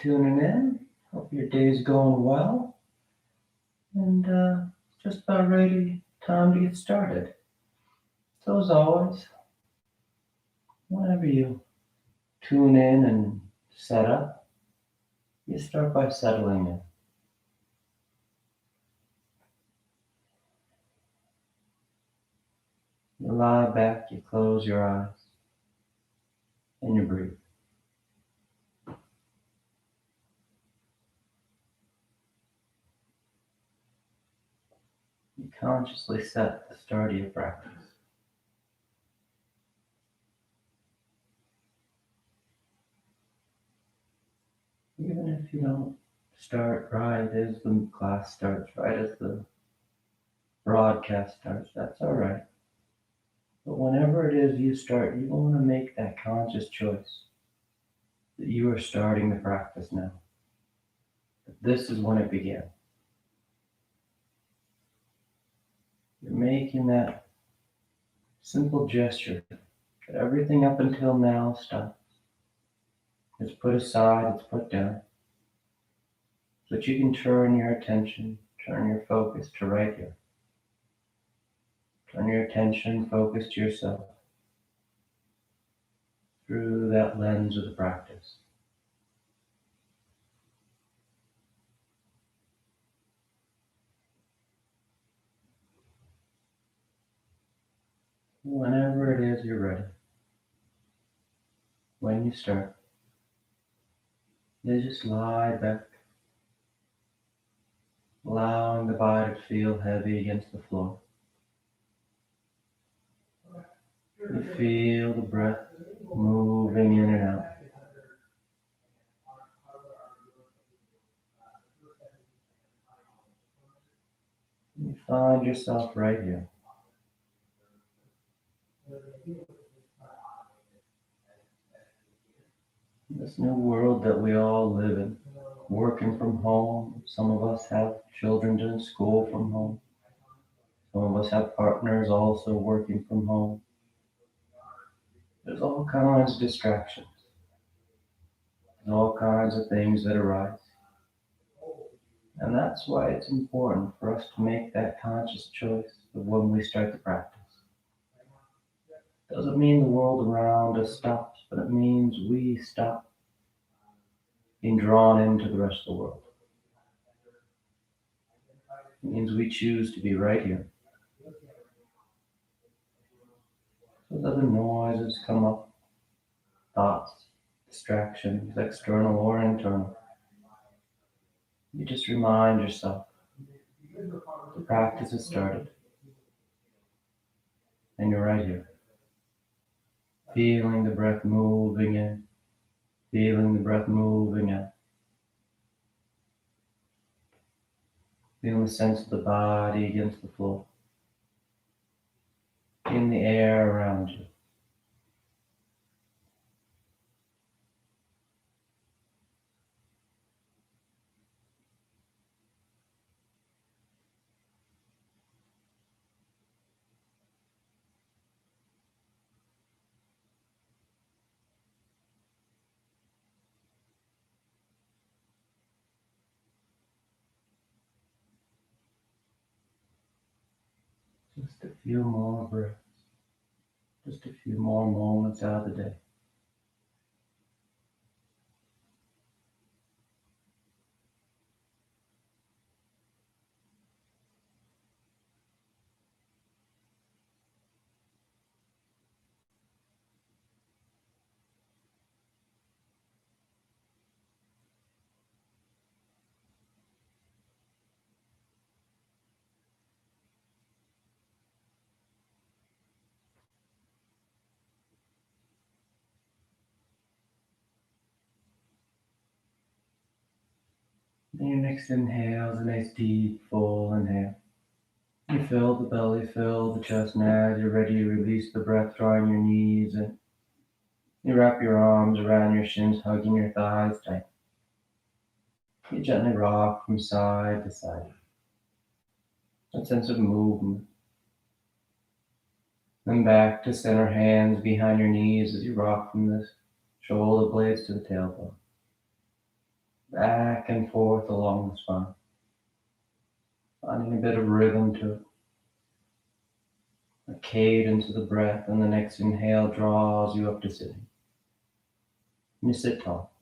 tuning in. Hope your day's going well. And just about ready, time to get started. So as always, whenever you tune in and set up, you start by settling in. You lie back, you close your eyes, and you breathe. You consciously set the start of your practice. Even if you don't start right as the class starts, right as the broadcast starts, that's all right. But whenever it is you start, you want to make that conscious choice that you are starting the practice now. That this is when it began. You're making that simple gesture that everything up until now stops. It's put aside, it's put down. So that you can turn your attention, turn your focus to right here. Turn your attention, focus to yourself through that lens of the practice. Whenever it is you're ready, when you start, you just lie back, allowing the body to feel heavy against the floor. You feel the breath moving in and out. You find yourself right here. This new world that we all live in, working from home. Some of us have children doing school from home. Some of us have partners also working from home. There's all kinds of distractions. There's all kinds of things that arise. And that's why it's important for us to make that conscious choice of when we start the practice. Doesn't mean the world around us stops, but it means we stop being drawn into the rest of the world. It means we choose to be right here. So as other noises come up, thoughts, distractions, external or internal, you just remind yourself the practice has started and you're right here. Feeling the breath moving in, feeling the breath moving out. Feeling the sense of the body against the floor, in the air around you. Just a few more breaths, just a few more moments out of the day. And your next inhale is a nice deep, full inhale. You fill the belly, fill the chest, and as you're ready, you release the breath, drawing your knees in. You wrap your arms around your shins, hugging your thighs tight. You gently rock from side to side. That sense of movement. Then back to center, hands behind your knees as you rock from the shoulder blades to the tailbone. back and forth along the spine, finding a bit of rhythm to it, a cadence of the breath, and the next inhale draws you up to sitting. You sit tall.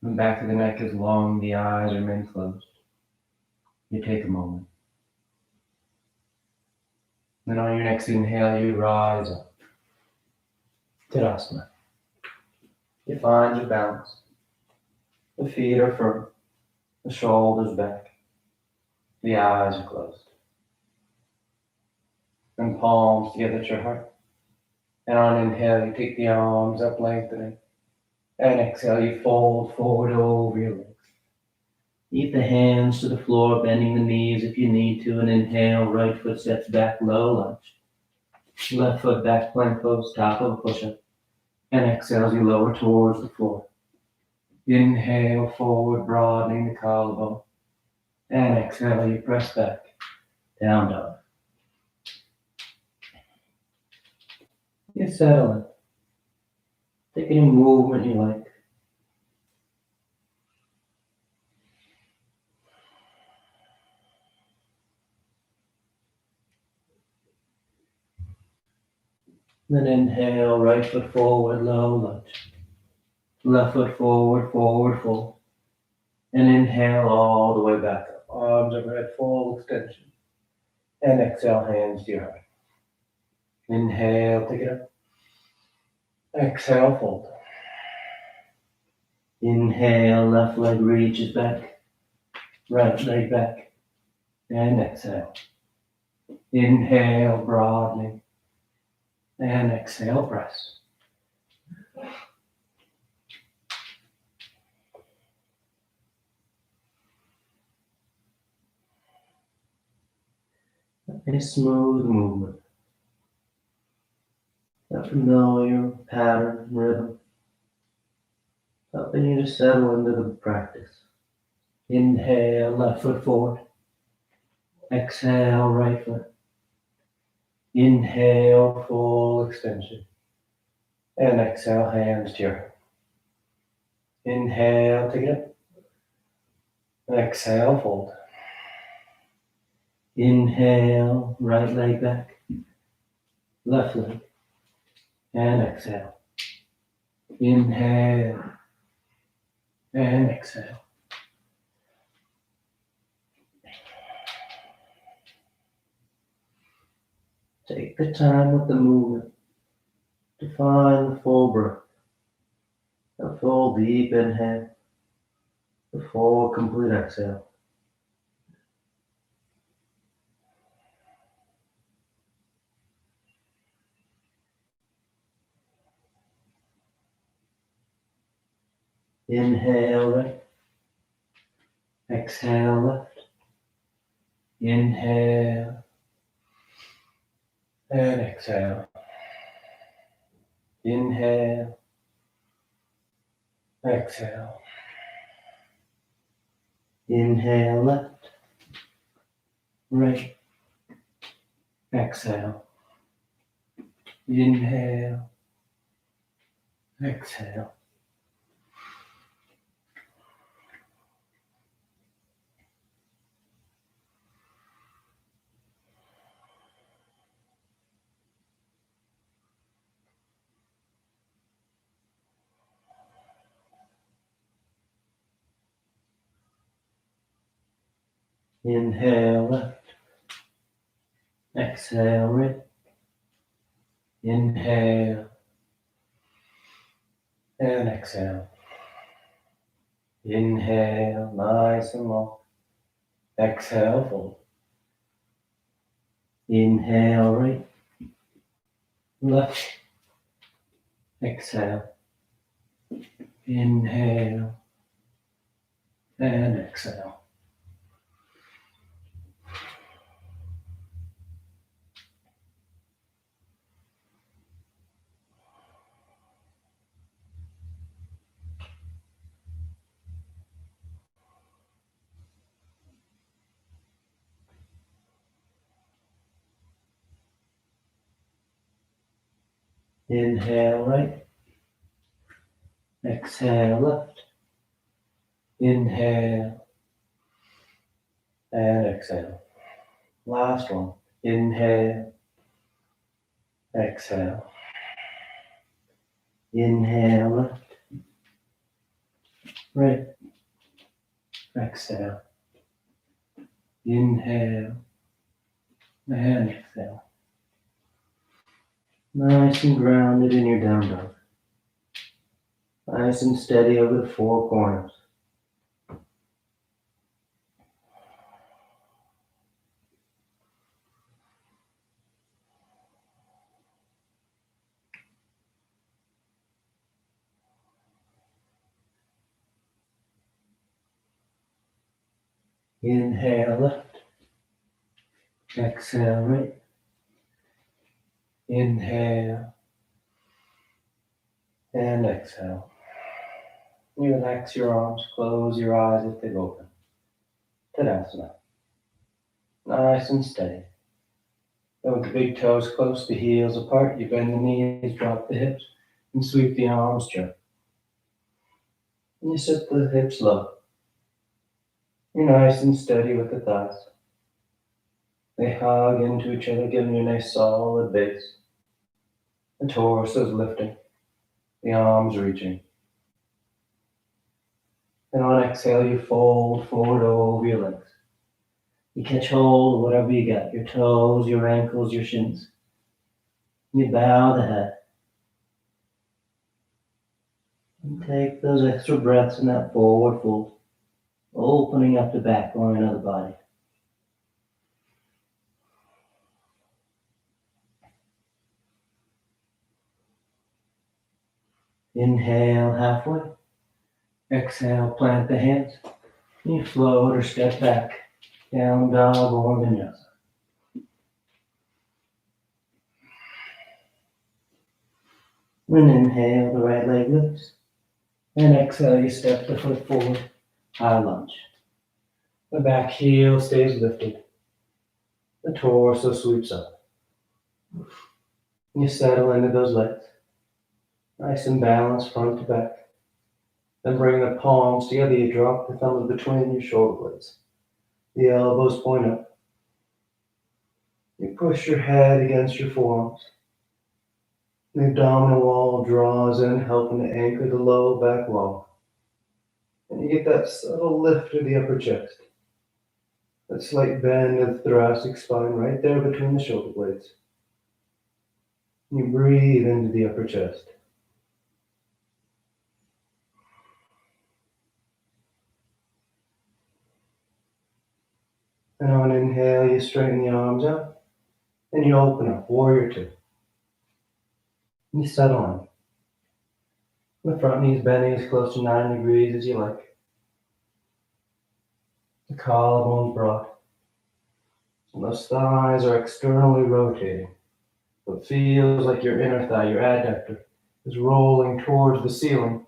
The back of the neck is long, the eyes remain closed. You take a moment. Then on your next inhale, you rise up. Tadasana. You find your balance. The feet are firm. The shoulders back. The eyes are closed. And palms together at your heart. And on inhale, you take the arms up, lengthening. And exhale, you fold forward over your legs. Keep the hands to the floor, bending the knees if you need to. And inhale, right foot steps back, low lunge. Left foot back, plank pose, top of a push-up. And exhale as you lower towards the floor. Inhale, forward, broadening the collarbone. And exhale, you press back, down dog. You settle in. Take any movement you like. Then inhale, right foot forward, low lunge. Left foot forward, forward fold. And inhale all the way back up. Arms overhead, full extension. And exhale, hands to your heart. Inhale, take it up. Exhale, fold. Inhale, left leg reaches back. Right leg back. And exhale. Inhale, broadening. And exhale, press. A smooth movement. That familiar pattern, rhythm. Helping you to settle into the practice. Inhale, left foot forward. Exhale, right foot. Inhale, full extension. And exhale, hands to your heart. Inhale, take it up. Exhale, fold. Inhale, right leg back. Left leg. And exhale. Inhale. And exhale. Take the time with the movement to find the full breath. A full deep inhale. The full complete exhale. Inhale right. Exhale left. Inhale. And exhale. Inhale. Exhale. Inhale left. Right. Exhale. Inhale. Exhale. Inhale left. Exhale right. Inhale. And exhale. Inhale, nice and long. Exhale, fold. Inhale right. Left. Exhale. Inhale. And exhale. Inhale right. Exhale left. Inhale and exhale. Last one. Inhale, exhale. Inhale, left, right, exhale. Inhale and exhale. Nice and grounded in your down dog. Nice and steady over the four corners. Inhale left, exhale right. Inhale and exhale. You relax your arms, close your eyes if they've opened. Tadasana. Nice and steady. Then with the big toes close, the heels apart, you bend the knees, drop the hips, and sweep the arms gently. And you sit the hips low. You're nice and steady with the thighs. They hug into each other, giving you a nice solid base. The torso is lifting, the arms reaching. And on exhale, you fold forward over your legs. You catch hold of whatever you got, your toes, your ankles, your shins. You bow the head. And take those extra breaths in that forward fold, opening up the backbone of the body. Inhale halfway. Exhale, plant the hands. You float or step back, down dog or vinyasa. Then inhale, the right leg lifts. And exhale, you step the foot forward, high lunge. The back heel stays lifted. The torso sweeps up. You settle into those legs. Nice and balanced front to back. Then bring the palms together. You drop the thumbs between your shoulder blades. The elbows point up. You push your head against your forearms. The abdominal wall draws in, helping to anchor the low back wall. And you get that subtle lift of the upper chest. That slight bend of the thoracic spine right there between the shoulder blades. You breathe into the upper chest. And on inhale, you straighten the arms out. And you open up, warrior two. You settle in. The front knees bending as close to 9 degrees as you like. The collarbones broad. And those thighs are externally rotating. So it feels like your inner thigh, your adductor, is rolling towards the ceiling,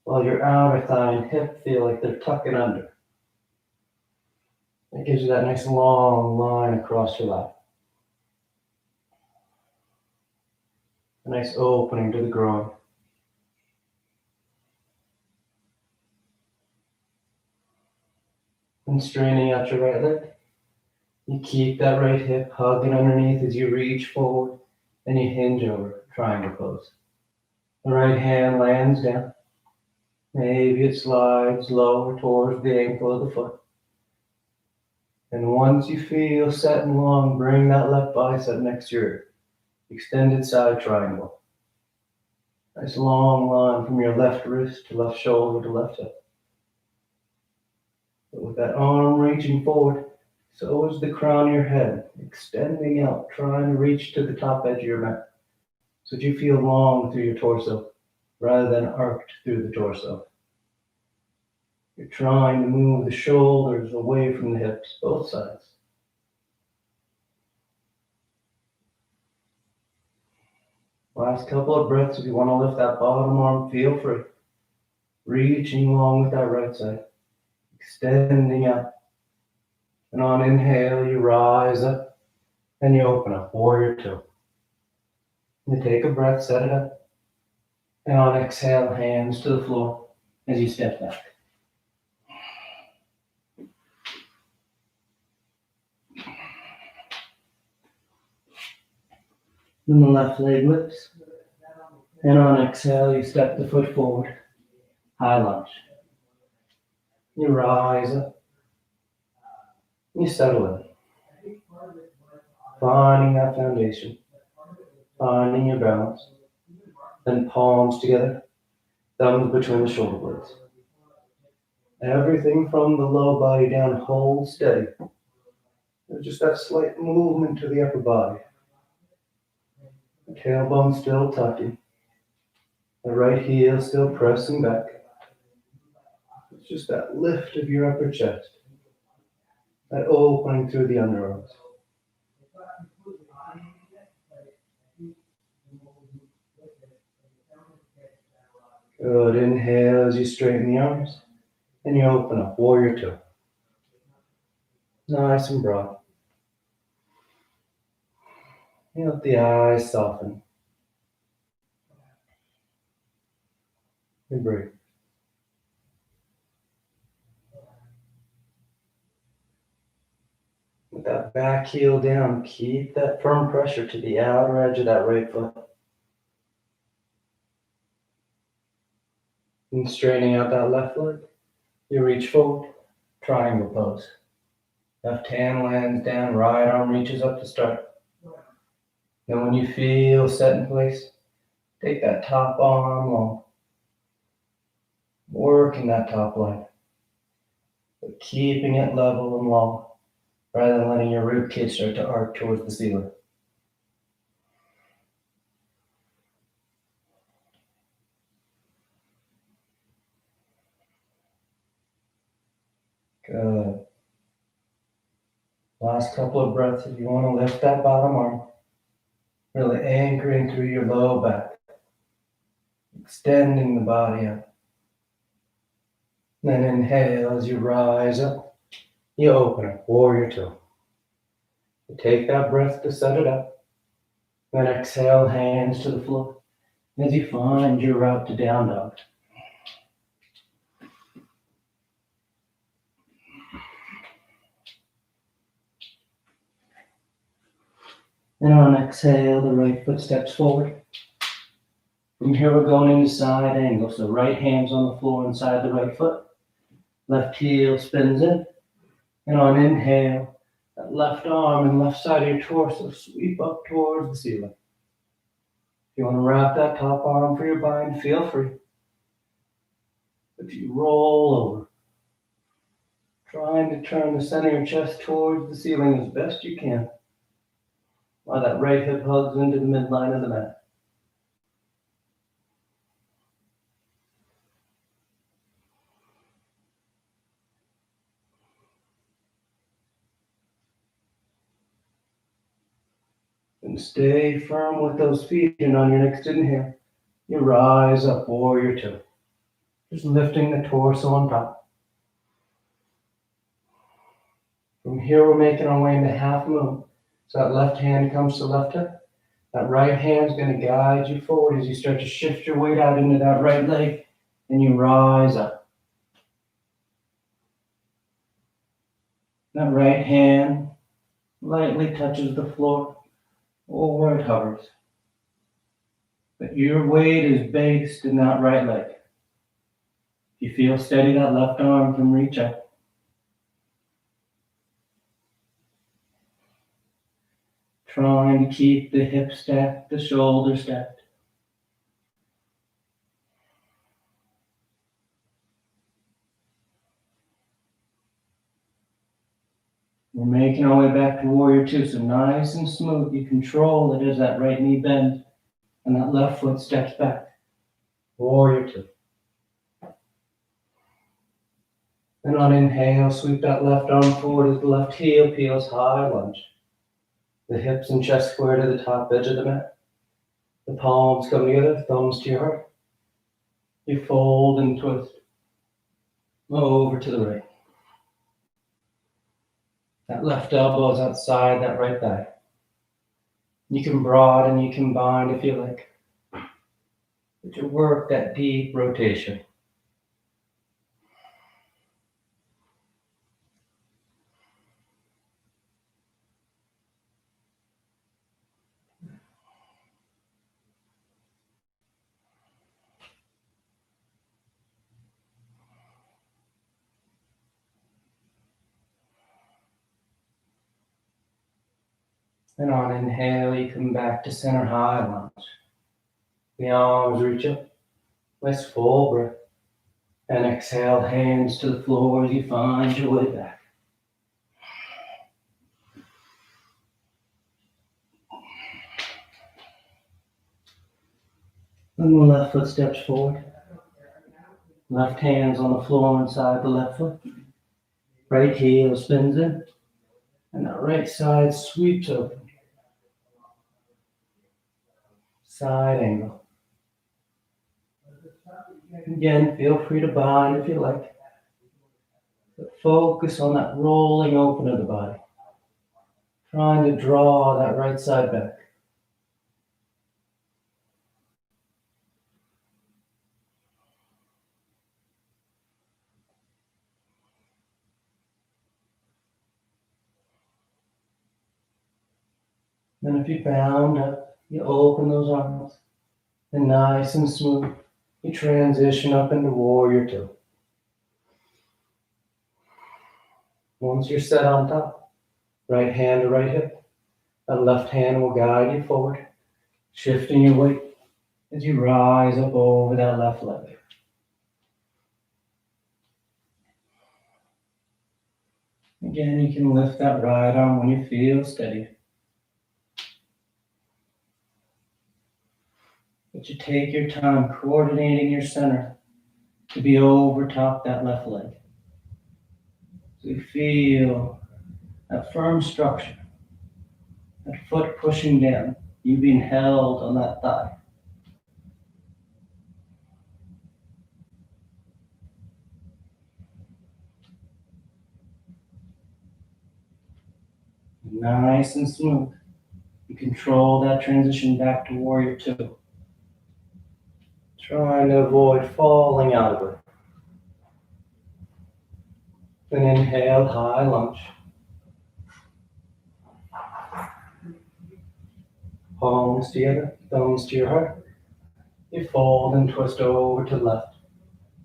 while your outer thigh and hip feel like they're tucking under. It gives you that nice long line across your lap. A nice opening to the groin. And straining out your right leg. You keep that right hip hugging underneath as you reach forward and you hinge over, triangle pose. The right hand lands down. Maybe it slides lower towards the ankle of the foot. And once you feel set and long, bring that left bicep next to your extended side triangle. Nice long line from your left wrist to left shoulder to left hip. But with that arm reaching forward, so is the crown of your head, extending out, trying to reach to the top edge of your mat, so that you feel long through your torso, rather than arced through the torso. You're trying to move the shoulders away from the hips, both sides. Last couple of breaths, if you want to lift that bottom arm, feel free. Reaching long with that right side, extending out. And on inhale, you rise up and you open up, warrior two. You take a breath, set it up. And on exhale, hands to the floor as you step back. Then the left leg lifts. And on exhale, you step the foot forward. High lunge. You rise up. You settle in. Finding that foundation. Finding your balance. Then palms together. Thumbs between the shoulder blades. Everything from the low body down hold steady. There's just that slight movement to the upper body. The tailbone still tucking. The right heel still pressing back. It's just that lift of your upper chest. That opening through the underarms. Good. Inhale as you straighten the arms. And you open up. Warrior two. Nice and broad. You let the eyes soften. And breathe. With that back heel down, keep that firm pressure to the outer edge of that right foot. And straightening out that left leg, you reach forward, triangle pose. Left hand lands down, right arm reaches up to start. Then when you feel set in place, take that top arm long. Working that top leg, but keeping it level and long, rather than letting your rib cage start to arc towards the ceiling. Good. Last couple of breaths if you want to lift that bottom arm. Really anchoring through your low back. Extending the body up. Then inhale as you rise up. You open up, warrior two. You take that breath to set it up. Then exhale, hands to the floor. As you find your route to down dog. And on exhale, the right foot steps forward. From here, we're going into side angle. So right hand's on the floor inside the right foot. Left heel spins in. And on inhale, that left arm and left side of your torso sweep up towards the ceiling. If you want to wrap that top arm for your bind, feel free. If you roll over, trying to turn the center of your chest towards the ceiling as best you can, while that right hip hugs into the midline of the mat. And stay firm with those feet, and on your next inhale, you rise up, warrior two. Just lifting the torso on top. From here, we're making our way into half moon. So that left hand comes to left hip. That right hand's going to guide you forward as you start to shift your weight out into that right leg, and you rise up. That right hand lightly touches the floor, or it hovers. But your weight is based in that right leg. If you feel steady, that left arm can reach up. Trying to keep the hip stacked, the shoulder stacked. We're making our way back to warrior two, so nice and smooth. You control it as that right knee bends and that left foot steps back. Warrior two. And on inhale, sweep that left arm forward as the left heel peels, high lunge. The hips and chest square to the top edge of the mat. The palms come together, thumbs to your heart. You fold and twist. Over to the right. That left elbow is outside that right thigh. You can broaden, you can bind if you like. But you work that deep rotation. And on inhale, you come back to center high lunge. The arms reach up. Nice full breath. And exhale, hands to the floor as you find your way back. Then the left foot steps forward. Left hand's on the floor inside the left foot. Right heel spins in. And the right side sweeps open. Side angle. Again, feel free to bind if you like. But focus on that rolling open of the body. Trying to draw that right side back. Then if you bound up, you open those arms. And nice and smooth, you transition up into warrior two. Once you're set on top, right hand to right hip, that left hand will guide you forward, shifting your weight as you rise up over that left leg. Again, you can lift that right arm when you feel steady. But you take your time coordinating your center to be over top that left leg. So you feel that firm structure, that foot pushing down, you being held on that thigh. Nice and smooth. You control that transition back to warrior two. Trying to avoid falling out of it. Then inhale, high lunge. Palms together, thumbs to your heart. You fold and twist over to left.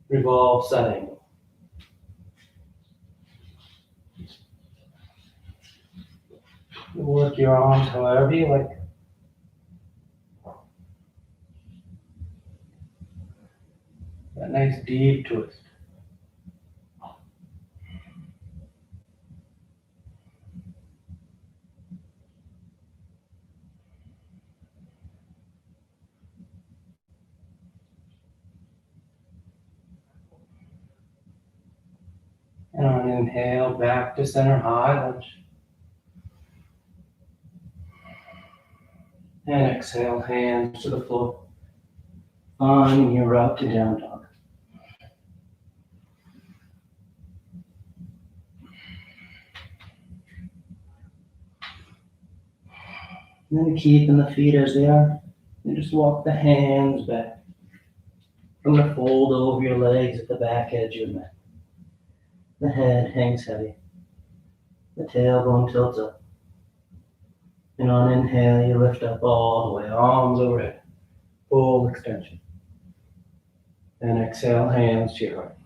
Revolve side angle. You work your arms however you like. That nice deep twist. And on inhale, back to center, high lunge. And exhale, hands to the floor. Finding your route to down dog. And then keeping the feet as they are. And just walk the hands back. I'm going to fold over your legs at the back edge of your mat. The head hangs heavy. The tailbone tilts up. And on inhale, you lift up all the way, arms overhead. Full extension. And exhale, hands to your heart.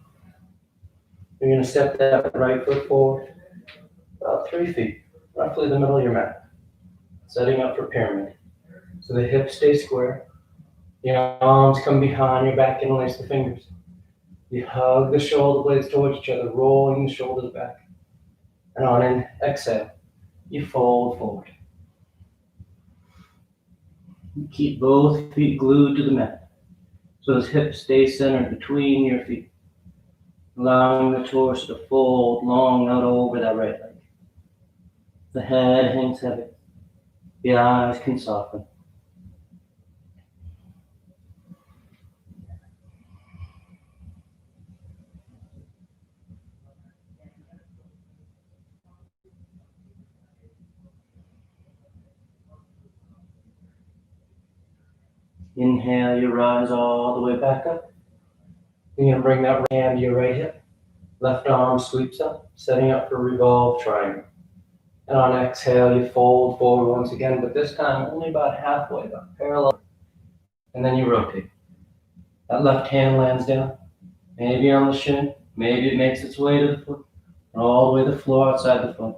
You're going to step that right foot forward about 3 feet, roughly the middle of your mat. Setting up for pyramid. So the hips stay square. Your arms come behind your back and lace the fingers. You hug the shoulder blades towards each other, rolling the shoulders back. And on an exhale, you fold forward. You keep both feet glued to the mat. So those hips stay centered between your feet. Allowing the torso to fold long out over that right leg. The head hangs heavy. The eyes can soften. Inhale, you rise all the way back up. You're going to bring that right hand to your right hip. Left arm sweeps up, setting up for revolve triangle. And on exhale, you fold forward once again, but this time only about halfway, about parallel. And then you rotate. That left hand lands down, maybe on the shin, maybe it makes its way to the foot, or all the way to the floor outside the foot.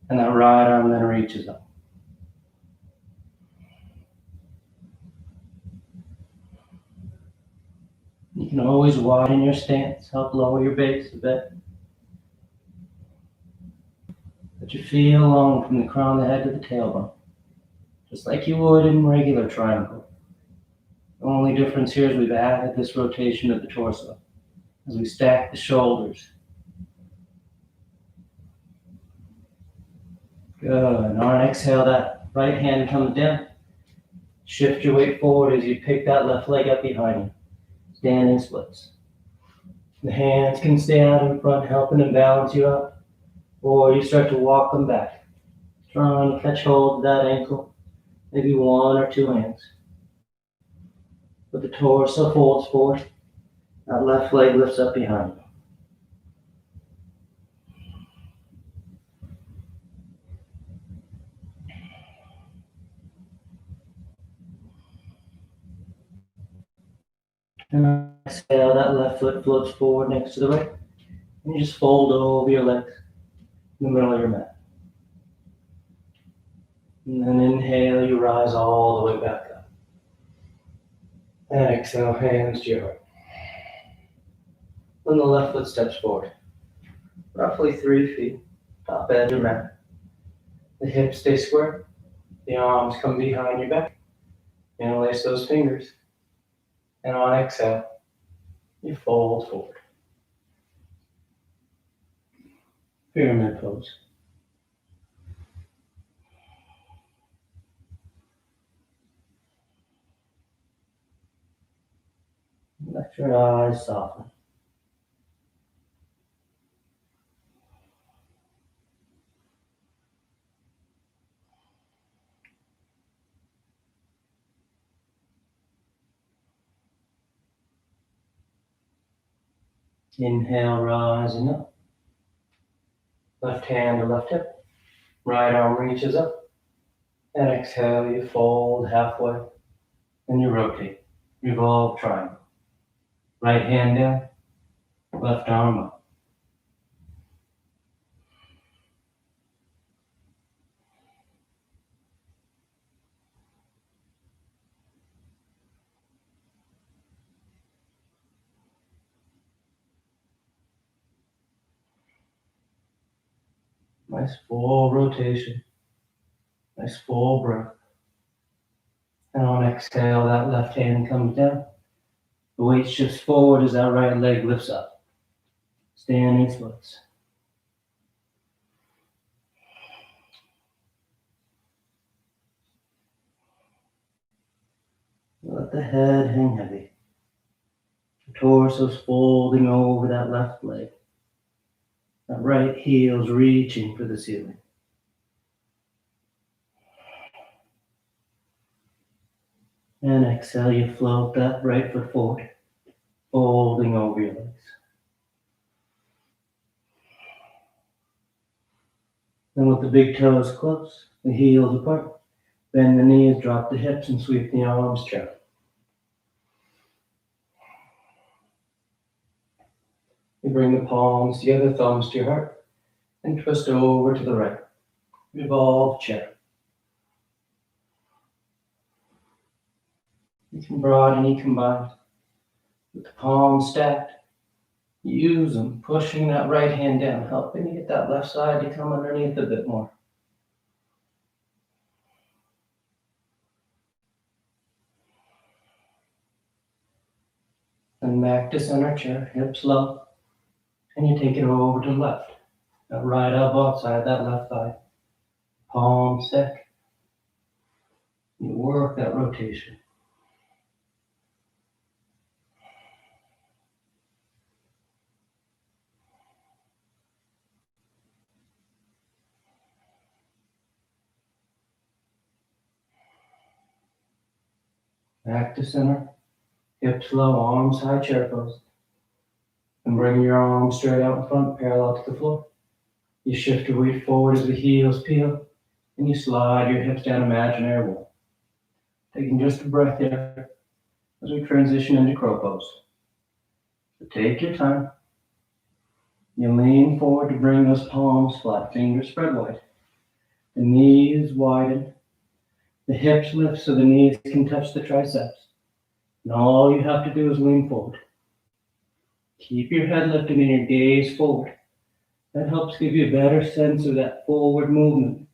And that right arm then reaches up. You can always widen your stance, help lower your base a bit. Let your feet along from the crown of the head to the tailbone, just like you would in regular triangle. The only difference here is we've added this rotation of the torso as we stack the shoulders. Good. And on an exhale, that right hand comes down. Shift your weight forward as you pick that left leg up behind you. Standing splits. The hands can stay out in front, helping to balance you up, or you start to walk them back. Trying to catch hold of that ankle, maybe one or two hands. But the torso folds forward. That left leg lifts up behind you. And exhale, that left foot floats forward next to the right. And you just fold over your legs in the middle of your mat. And then inhale, you rise all the way back up. And exhale, hands to your heart. Then the left foot steps forward, roughly 3 feet, top edge of your mat. The hips stay square. The arms come behind your back. Interlace those fingers. And on exhale, you fold forward. Pyramid pose. Let your eyes soften. Inhale, rising up. Left hand to left hip. Right arm reaches up. And exhale, you fold halfway. And you rotate. Revolve triangle. Right hand down. Left arm up. Nice full rotation. Nice full breath. And on exhale, that left hand comes down. The weight shifts forward as that right leg lifts up. Standing splits. Let the head hang heavy. The torso's folding over that left leg. That right heel's reaching for the ceiling. And exhale, you float that right foot forward, folding over your legs. Then with the big toes close, the heels apart, bend the knees, drop the hips, and sweep the arms down. You bring the palms together, thumbs to your heart, and twist over to the right. Revolve chair. You can broaden, knee combined. With the palms stacked, use them, pushing that right hand down, helping you get that left side to come underneath a bit more. And back to center chair, hips low, and you take it over to the left. That right elbow outside that left thigh. Palm stack. You work that rotation. Back to center, hips low, arms high, chair pose. And bring your arms straight out in front, parallel to the floor. You shift your weight forward as the heels peel, and you slide your hips down imaginary wall. Taking just a breath there as we transition into crow pose. So take your time. You lean forward to bring those palms flat, fingers spread wide. The knees widen. The hips lift so the knees can touch the triceps. And all you have to do is lean forward. Keep your head lifted and your gaze forward. That helps give you a better sense of that forward movement.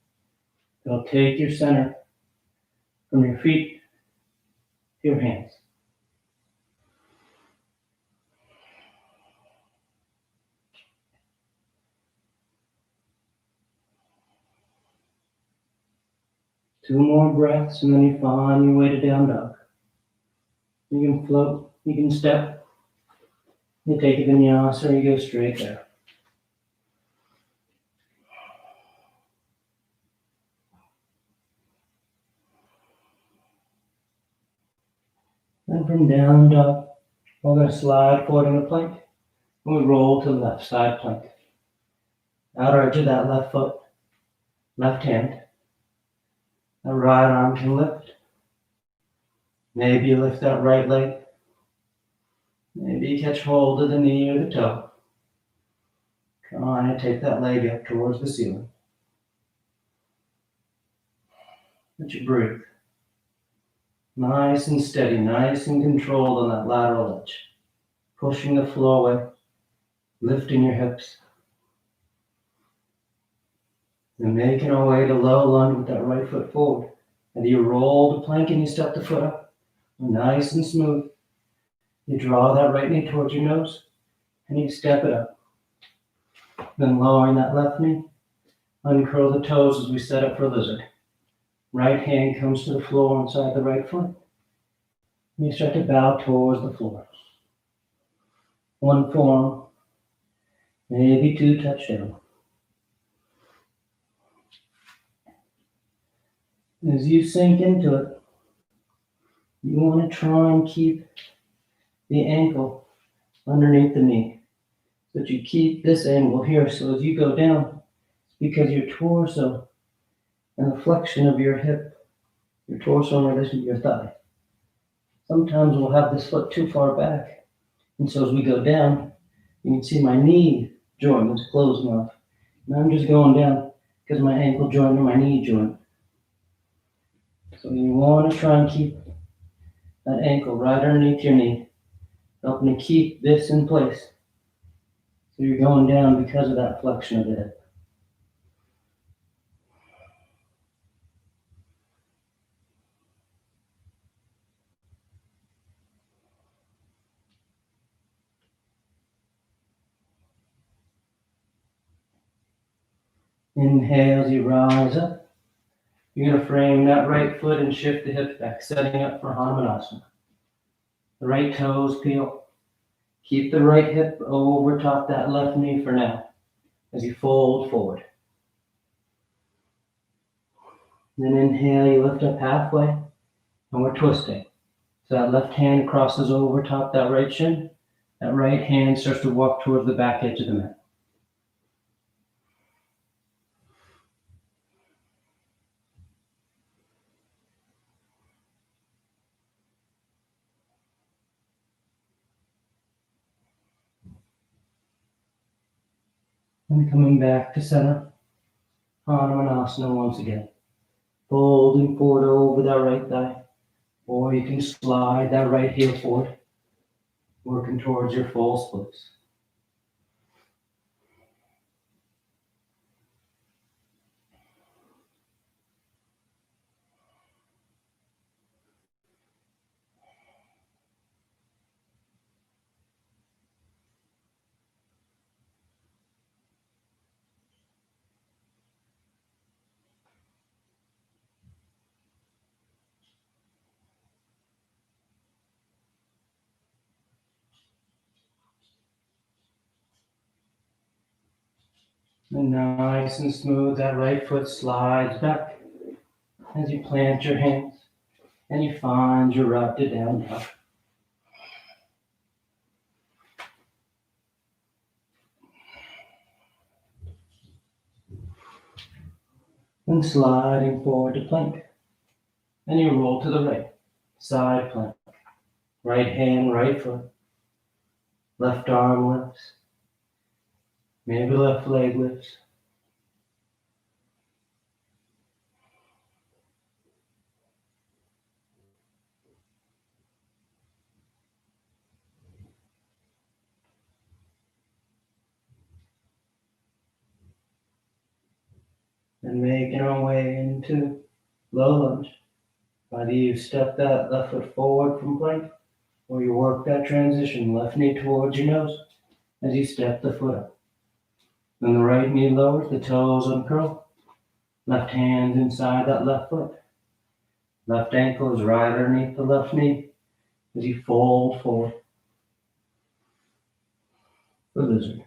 It'll take your center from your feet to your hands. Two more breaths and then you find your way to down dog. You can float, you can step, you take a vinyasa or you go straight there. Then from down dog, we're going to slide forward in a plank. And we roll to the left side plank. Outer edge of that left foot, left hand. That right arm can lift. Maybe you lift that right leg. Maybe you catch hold of the knee or the toe. Try to take that leg up towards the ceiling. Let you breathe. Nice and steady, nice and controlled on that lateral edge. Pushing the floor away, lifting your hips. And making our way to low lunge with that right foot forward. And you roll the plank and you step the foot up. Nice and smooth. You draw that right knee towards your nose and you step it up. Then lowering that left knee, uncurl the toes as we set up for lizard. Right hand comes to the floor inside the right foot. And you start to bow towards the floor. One forearm, maybe two touch down. As you sink into it, you want to try and keep the ankle underneath the knee. So that you keep this angle here. So as you go down, it's because your torso and the flexion of your hip, your torso in relation to your thigh. Sometimes we'll have this foot too far back. And so as we go down, you can see my knee joint is closing off. And I'm just going down because my ankle joint and my knee joint. So you want to try and keep that ankle right underneath your knee, helping to keep this in place. So you're going down because of that flexion of the hip. Inhale as you rise up. You're going to frame that right foot and shift the hips back, setting up for Hanumanasana. The right toes peel. Keep the right hip over top that left knee for now as you fold forward. Then inhale, you lift up halfway, and we're twisting. So that left hand crosses over top that right shin. That right hand starts to walk towards the back edge of the mat. And coming back to center, Hanumanasana once again. Folding forward over that right thigh, or you can slide that right heel forward, working towards your full splits. And nice and smooth, that right foot slides back as you plant your hands and you find your route to down dog. And sliding forward to plank. And you roll to the right, side plank. Right hand, right foot. Left arm lifts. Maybe left leg lifts. and making our way into low lunge. Either you step that left foot forward from plank, or you work that transition, left knee towards your nose as you step the foot up. Then the right knee lowers, the toes uncurl, left hand inside that left foot. Left ankle is right underneath the left knee as you fold forward. The lizard.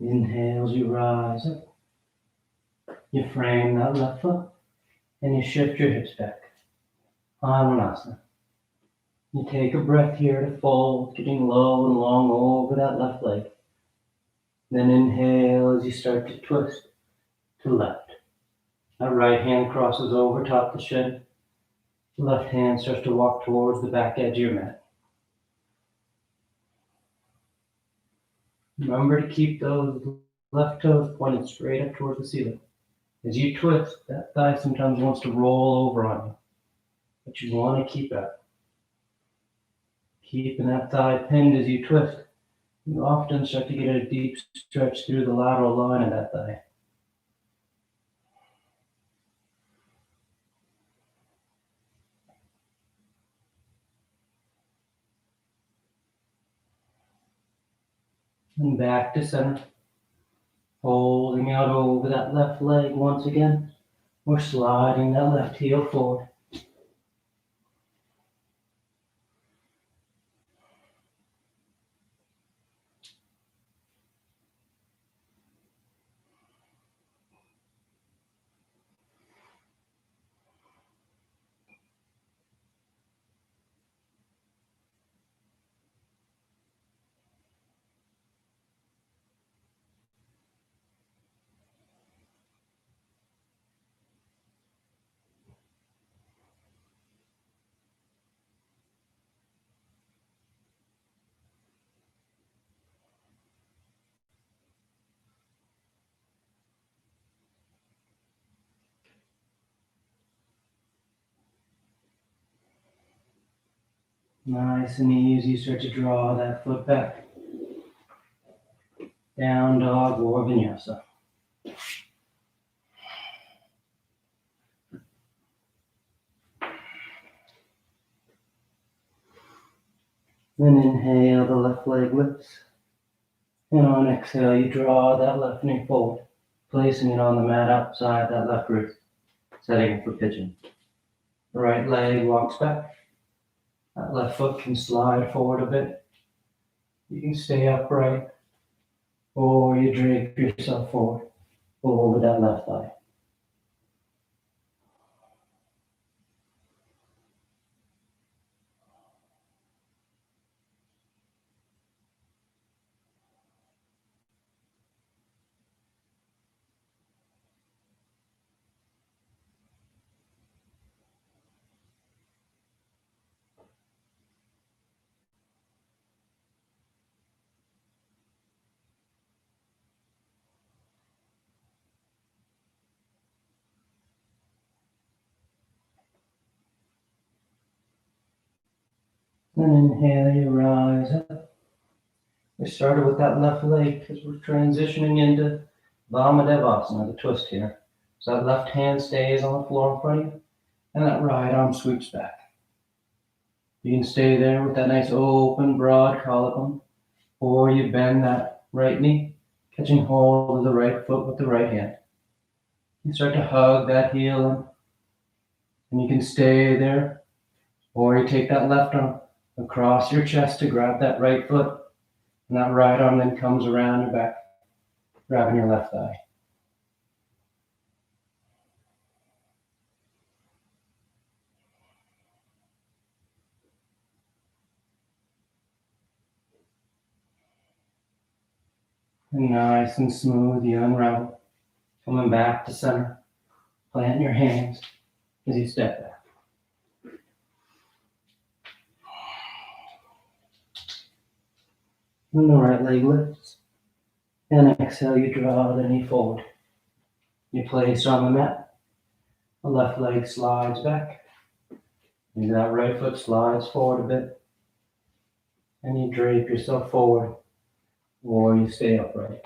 Inhale as you rise up. You frame that left foot and you shift your hips back. Hanukkah. You take a breath here to fold, getting low and long over that left leg. Then inhale as you start to twist to left. That right hand crosses over top the shin. Left hand starts to walk towards the back edge of your mat. Remember to keep those left toes pointed straight up towards the ceiling. As you twist, that thigh sometimes wants to roll over on you, but you want to keep it. Keeping that thigh pinned as you twist, you often start to get a deep stretch through the lateral line of that thigh. And back to center. Holding out over that left leg once again. We're sliding that left heel forward. Nice and easy, start to draw that foot back. Down dog or vinyasa. Then inhale, the left leg lifts. And on exhale, you draw that left knee forward, placing it on the mat outside that left wrist, setting it for pigeon. The right leg walks back. That left foot can slide forward a bit. You can stay upright, or you drape yourself forward over that left thigh. Then inhale, you rise up. We started with that left leg because we're transitioning into Vamadevasana, the twist here. So that left hand stays on the floor in front of you, and that right arm sweeps back. You can stay there with that nice open, broad collarbone, or you bend that right knee, catching hold of the right foot with the right hand. You start to hug that heel in, and you can stay there, or you take that left arm across your chest to grab that right foot, and that right arm then comes around your back, grabbing your left thigh. And nice and smooth, you unravel, coming back to center. Plant your hands as you step back. When the right leg lifts, and exhale, you draw the knee forward. You place on the mat. The left leg slides back. And that right foot slides forward a bit. And you drape yourself forward, or you stay upright.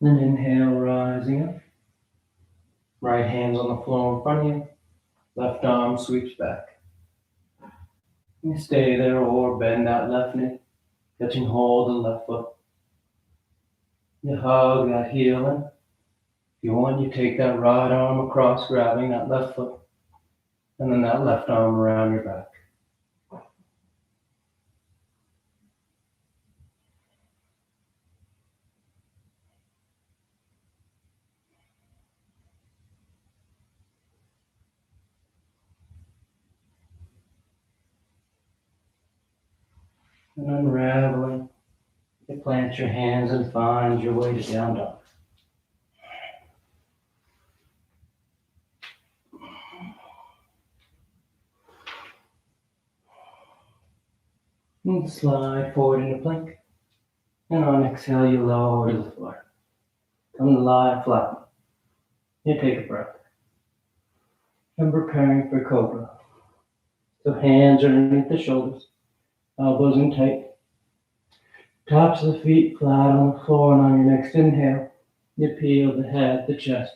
Then inhale, rising up. Right hand's on the floor in front of you. Left arm sweeps back. You stay there or bend that left knee, catching hold of the left foot. You hug that heel in. If you want, you take that right arm across, grabbing that left foot, and then that left arm around your back. And unraveling, you plant your hands and find your way to down dog. And slide forward into plank. And on exhale, you lower to the floor. Come to lie flat. You take a breath. And preparing for cobra. So hands are underneath the shoulders, elbows in tight. Tops of the feet flat on the floor, and on your next inhale, you peel the head, the chest,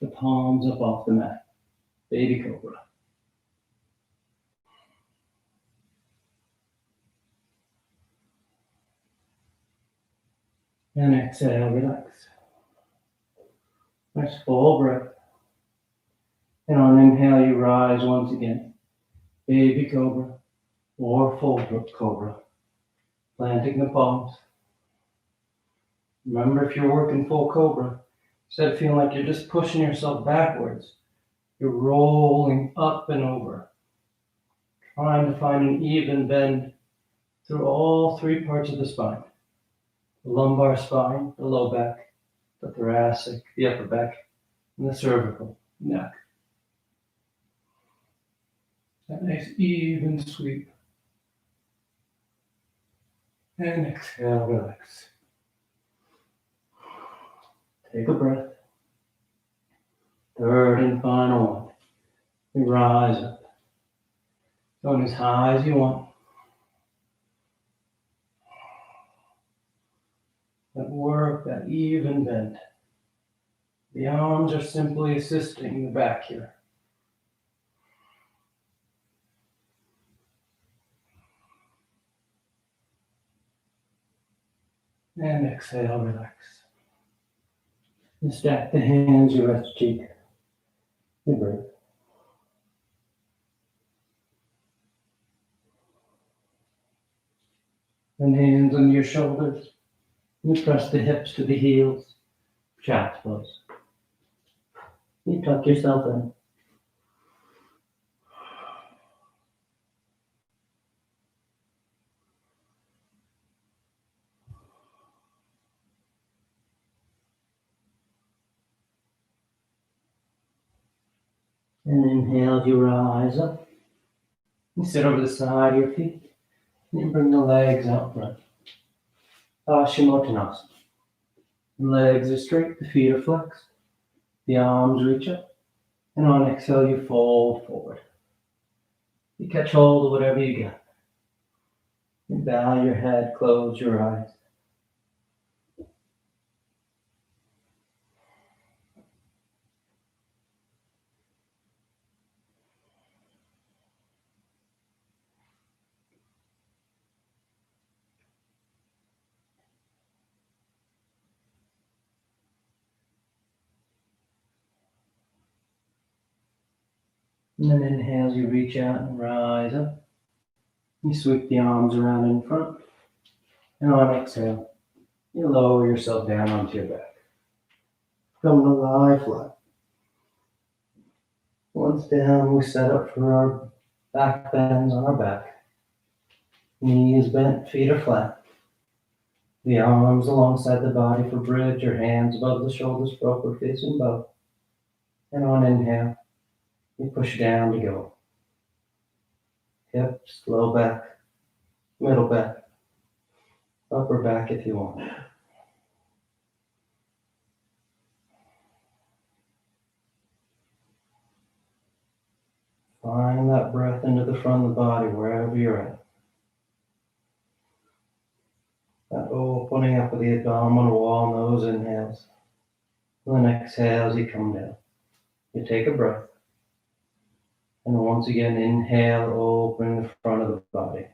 the palms up off the mat. Baby cobra. And exhale, relax. Nice full breath. And on inhale, you rise once again. Baby cobra or full cobra. Planting the palms. Remember, if you're working full cobra, instead of feeling like you're just pushing yourself backwards, you're rolling up and over, trying to find an even bend through all three parts of the spine. The lumbar spine, the low back, the thoracic, the upper back, and the cervical neck. That nice even sweep. And exhale, relax. Take a breath. Third and final one. You rise up. Going as high as you want. That work, that even bend. The arms are simply assisting the back here. And exhale, relax. You stack the hands, you rest cheek. You breathe. And hands under your shoulders. You press the hips to the heels. Child's pose. You tuck yourself in. And inhale, you rise up. You sit over the side of your feet. And you bring the legs out front. Paschimottanasana. The legs are straight, the feet are flexed. The arms reach up. And on exhale, you fold forward. You catch hold of whatever you got. You bow your head, close your eyes. And then inhale as you reach out and rise up. You sweep the arms around in front. And on exhale, you lower yourself down onto your back. Come to lie flat. Once down, we set up for our back bends on our back. Knees bent, feet are flat. The arms alongside the body for bridge, your hands above the shoulders for upward facing bow. And on inhale, you push down to go. Hips, low back, middle back, upper back if you want. Find that breath into the front of the body wherever you're at. That opening up of the abdominal wall, nose inhales. And then exhales, you come down. You take a breath. And once again, inhale, open the front of the body.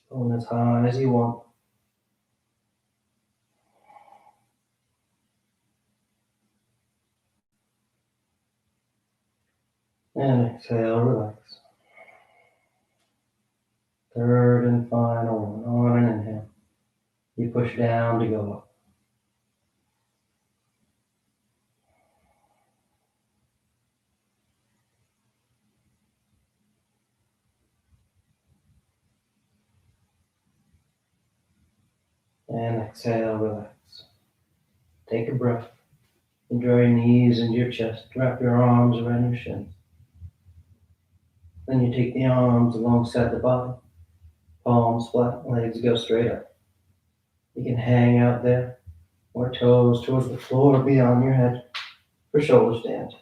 Going as high as you want. And exhale, relax. Third and final one. On an inhale. You push down to go up. And exhale, relax. Take a breath. And draw your knees into your chest. Wrap your arms around your shins. Then you take the arms alongside the body. Palms flat, legs go straight up. You can hang out there or toes towards the floor beyond your head for shoulder stand.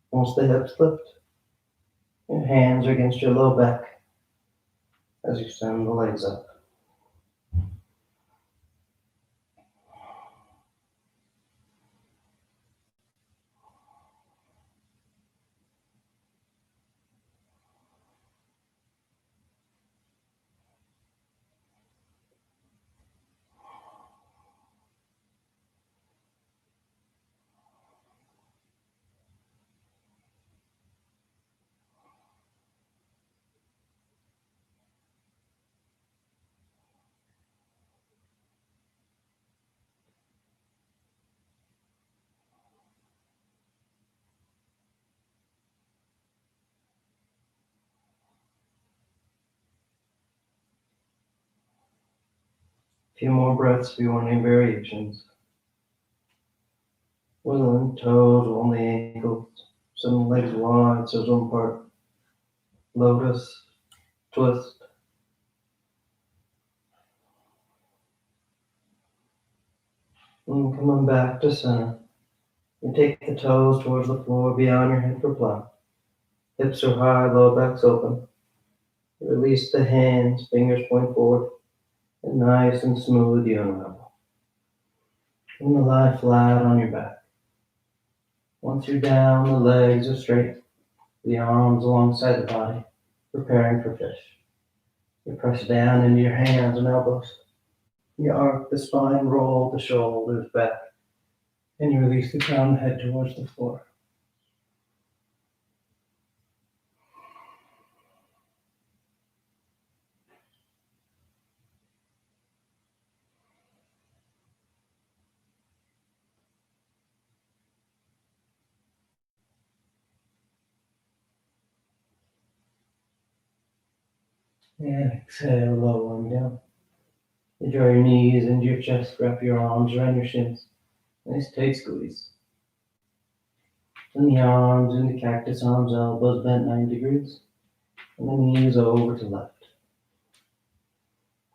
Once the hips lift, your hands are against your low back as you send the legs up. A few more breaths if you want any variations. Wiggling toes along the ankles, send the legs wide so one part. Lotus Twist. And coming back to center. You take the toes towards the floor beyond your head for plow. Hips are high, low back's open. Release the hands, fingers point forward, and nice and smooth you unravel. And you lie flat on your back. Once you're down, the legs are straight, the arms alongside the body, preparing for fish. You press down into your hands and elbows. You arc the spine, roll the shoulders back, and you release the crown of the head towards the floor. And exhale, lowering down. You draw your knees into your chest, wrap your arms around your shins. Nice tight squeeze. And the arms into cactus arms, elbows bent 90 degrees. And the knees over to left.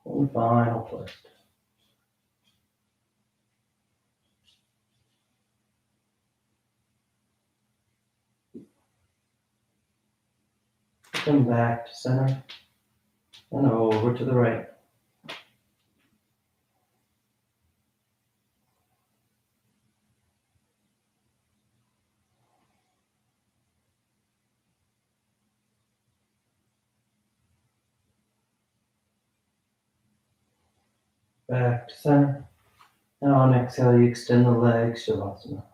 And final twist. Come back to center and over to the right. Back to center. And on exhale, you extend the legs, Shavasana.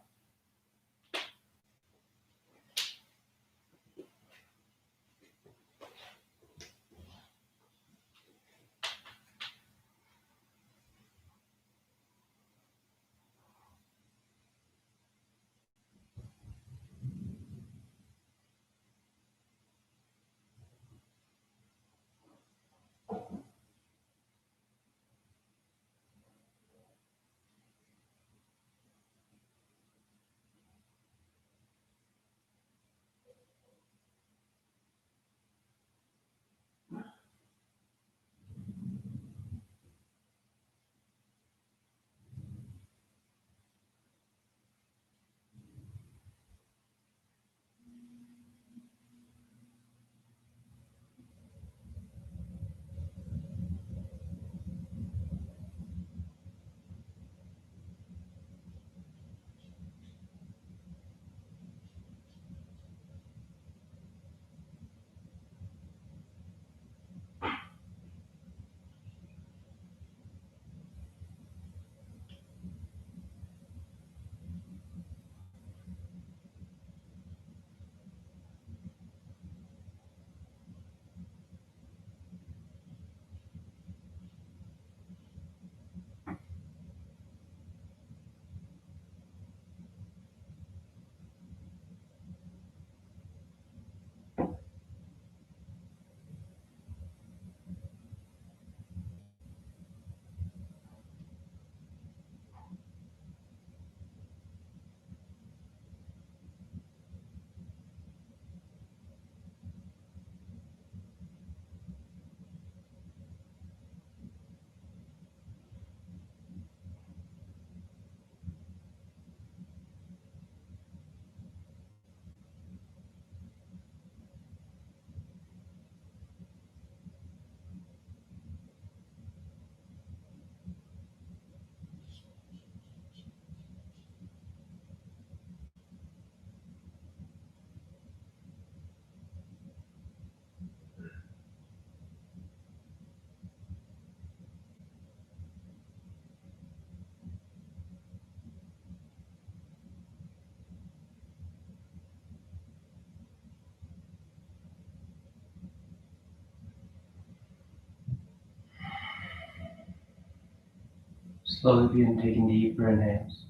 Slowly begin taking deeper inhales,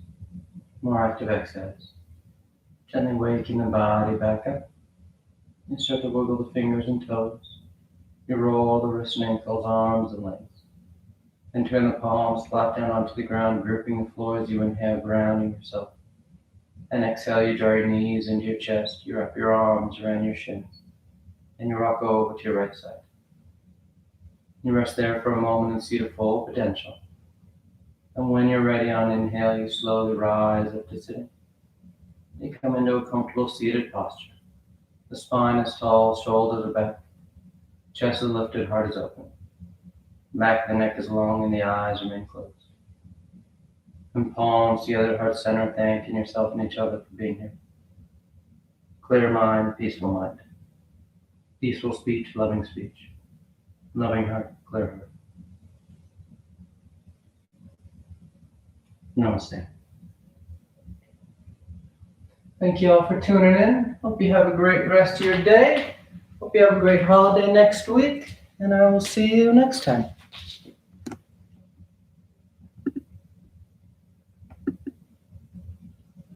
more active exhales. Gently waking the body back up. You start to wiggle the fingers and toes. You roll the wrists and ankles, arms and legs. Then turn the palms flat down onto the ground, gripping the floor as you inhale, grounding yourself. And exhale, you draw your knees into your chest. You wrap your arms around your shins. And you rock over to your right side. You rest there for a moment and see the full potential. And when you're ready on inhale, you slowly rise up to sitting. You come into a comfortable seated posture. The spine is tall, shoulders are back. Chest is lifted, heart is open. Back of the neck is long and the eyes remain closed. And palms together, heart center, thanking yourself and each other for being here. Clear mind, peaceful mind. Peaceful speech, loving speech. Loving heart, clear heart. Namaste. Thank you all for tuning in. Hope you have a great rest of your day. Hope you have a great holiday next week. And I will see you next time.